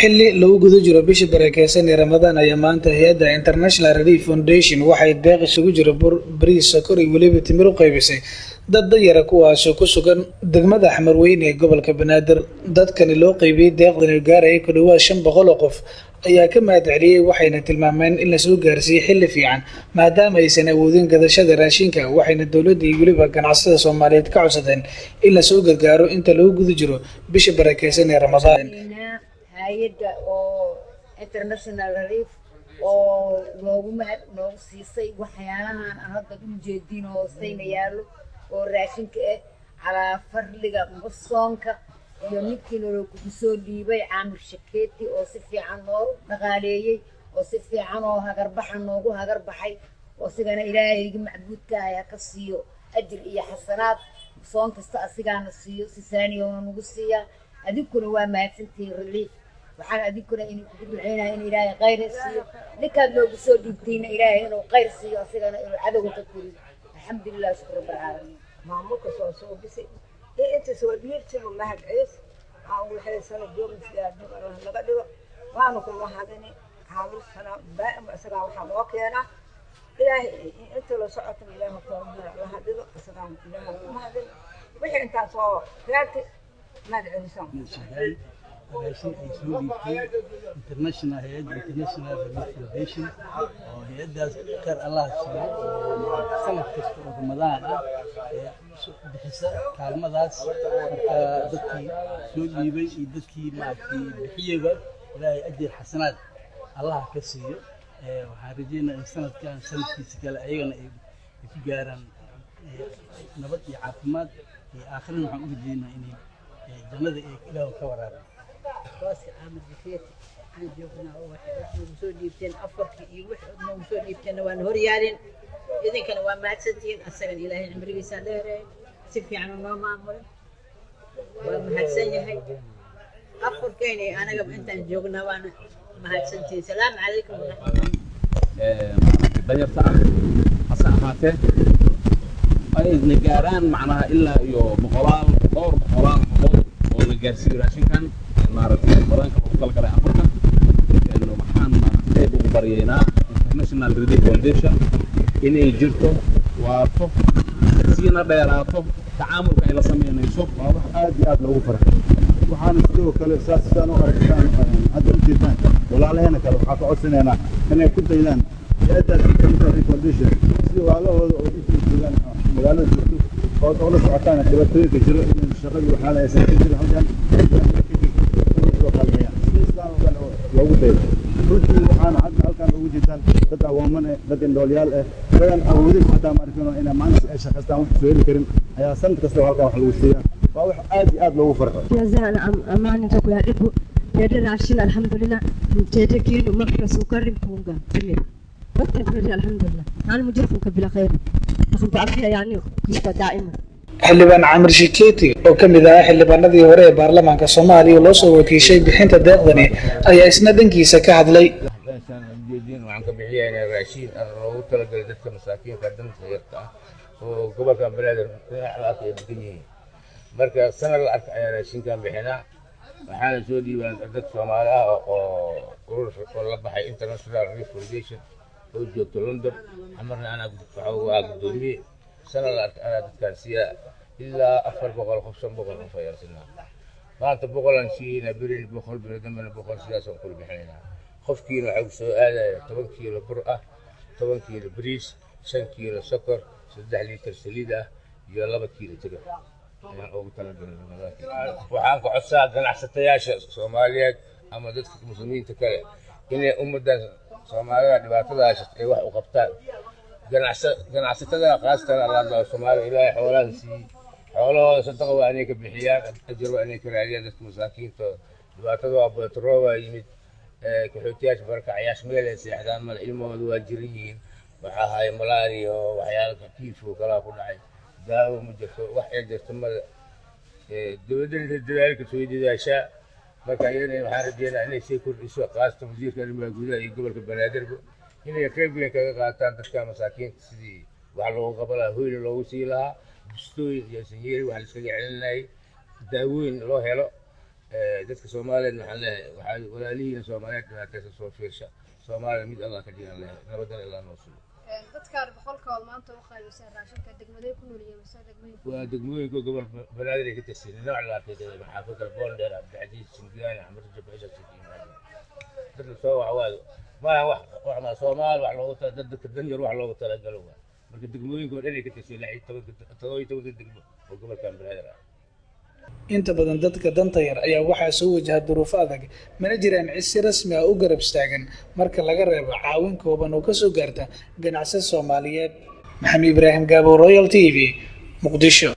xilli lagu guda jiro bishii barakeysan ee Ramadaan ayaa maanta hay'adda International Relief Foundation waxay deeq isugu jira bariis, sokor iyo waliba timir u qaybisay dad yar kuwaas oo ku sugan degmada Xamarweyne ee gobolka Banaadir. Dadkani loo qaybiyay deeqdan gaaraya ku dhawaad 500 qof ayaa ka mahadceliyay waxayna tilmaameen in la soo gaarsiiyay xilli fiican maadaama aysan awoodin gadashada raashinka, waxayna dawladda iyo waliba ganacsatada Soomaaliyeed ka codsadeen in la soo gargaaro inta lagu guda jiro bishii barakeysan ee Ramadaan. hay'adda oo International Relief oo noogu siisay waxyaalahan aan hadda u jeedin oo sayna yaalo oo raashinka calaa farliga soonka iyo ninkii loo ku soo dhiibay Caamir Shakeeti oo si fiican loo dhaqaaleeyay oo si fiican oo noogu hagar baxay oo sigana Ilaahay macbuudka ayaa ka siiyo ajir iyo xasanaad soon kasta asigana siiyo si saaniyo nagu siiya adinkuna waa mahadsantihiin Relief. waxaan adinkuna in ku duceynaa in Ilaahay khayr siiyo ninkaad loogu soo dhiibtayna Ilaahay inuu khayr siiyo asigana inuu cadowga ka koriyo. alxamdulillah shukr rabbil caalamiin. maamulka soo bisay inta soo dhiibtay mahad ciis aan waxay sano joogin siyaado laga dhigo waanu ku mahadini Caamir sana daa'im asaga waxa loo keenaa Ilaahay inta la socoto Ilaahay ku la hadido asaga Ilaahay ku mahadin wixii inta soo raatay mahad ciisan raashin ay soo dhiibtay International Relief Foundation oo hay'addaas kar Allah siiyo sanad kasta oo Ramadaan bixisa kaalmadaas marka dadkii soo dhiibay iyo dadkii maartay bixiyaba Ilaahay ajir xasanaad Allah ka siiyo. waxaan rajaynayaa in sanadkiisa kale ayagana ay ku gaaraan nabad iyo caafimaad iyo aakhirina waxaan u rajaynayaa inay jannada ay Ilaahay ka waraabaan. بس عامل بكيت عن جوفنا وسود يبتين أفرك يوح وسود يبتين وانهور يالين إذا كانوا ما تسنتين السجن إلهي عمري بيساله سفي عنه ما معمر وما هتسني هاي أفرك كيني أنا قبل أنت جوفنا وأنا ما هتسنتين. سلام عليكم ورحمة الله. بنير تعب حسن ماته أي نجاران معناها إلا يو بقران أو بقران ونجارسي راشين كان maaragtay baranka lagu kala galay Afrika inuu maxaan maaragtay ugu baryeynaa International Relief Foundation inay jirto waato siina dheeraato tacaamulka ay la sameynayso waa wax aad iyo aad loogu farxay. waxaan sidoo kale saasaan u arkaan hadda u jeedaan walaalaheena kale waxaa ka codsanaynaa inay ku daydaan hay'adda International Relief Foundation si walaalahooda oo inta joogaan magaalada joogto oo la socotaan dhibaatooyinka jira in shaqada waxa la aysan ka jirin halkan loogu daydo runtii waxaan halkan ugu jirtaan dad awooman dad indhoolyaal dadan awoodin xataa ma arkin inay maanta ay shaqaystaan wax soo heli karin ayaa sanad kasta halkan wax lagu siiyaa waa wax aad iyo aad loogu farxo. jazaan amaan inta ku yaadhibu raashin alxamdulillah jeedkiin marka suukarin punga timir alxamdulillah aan mujirfuka bila khayr akhun baafiya yani kiisa daa'ima. xildhibaan Caamir Shakeeti oo ka mid ah xildhibaanadii hore ee baarlamaanka Soomaaliya loo soo wakiishay bixinta deeqdani ayaa isna dhankiisa ka hadlay. waxaan ka bixiyay raashin loogu talagalay dadka masaakiinta danta yarta ah oo gobolka Banaadir dhinaca ay degan yihiin. marka sanad la arkay raashinkan bixinaa waxaana soo dhiibaan dad Soomaali ah oo la baxay International Relief Foundation oo joogto London. amarna ana waxaa gudoomiye sanad la arkay dadkan siya ilaa 400 qof 500 qof ayaa sinaa maanta 100 shiina birin 100 birin dambana 100 sidaas oo kula bixinayna qofkiina waxa soo aadaya 10 kiilo bur ah 10 kiilo bariis 5 kiilo sokor 3 litir saliid ah iyo 2 kiilo timir ayaan ugu talagalay waxaan ka codsaa ganacsatayaasha Soomaaliyeed ama dadka muslimiinta kale inay ummadan Soomaalida dhibaatadaas ay wax u qabtaan. ganacsatada qaasatan Allah Soomaaliya Ilaahay xoolaha sii xoolahooda sadaqa waa inay ka bixiyaan ajir waa inay ka raadiyaan dadka masaakiinta dhibaatada waa batrooba yimid kaxootiyaasha barakacayaasha meel ay seexdaan mal ilmahooda waa jiryiin waxa hay malaria waxyaalo kiifo kala ku dhacay daawo ma jirto wax ay jirto mal dawladda dadaalka soo diidaasha marka ayay waxaan rajeenaa inay sii kordhiso qaasatan wasiirka arrimaha gudaha iyo gobolka Banaadir inay qayb weyn kaga qaataan dadka masaakiinta sidii wax loogu qabalaa hoyl loogu sii lahaa bustooyin iyo sanyeeri wax iskaga celinay daawooyin loo helo dadka Soomaaliyeed waxaan leeyahay waxay walaalihiin Soomaaliyeed dhibaataysa soo fiirsha Soomaaliya mid Allah ka dhigan leeyahay nabadda ilaa noo sugo dadka boqolkood maanta u qaybisay raashinka degmada ku nool yihiin degmooyinka waa degmooyinka gobol banaadir ay ka tirsan nooc la aqoonsaday maxaafadda Boondheer Abdicaziz Sindigaan Axmed Rajab Ciise dadka soo wacwaado ma wax ma Soomaali wax loogu tala dadka danjar wax loogu tala galo marka degmooyinka oo dhan ay ka tirsan 17 degmo oo gobolka banaadir ah inta badan dadka danta yar ayaa waxaa soo wajaha duruufo adag mana jiraan cid si rasmi ah u garab istaagan marka laga reebo caawin kooban oo ka soo gaarta ganacsiga Soomaaliyeed. Maxamed Ibraahim Gaabo, Royal TV, Muqdisho.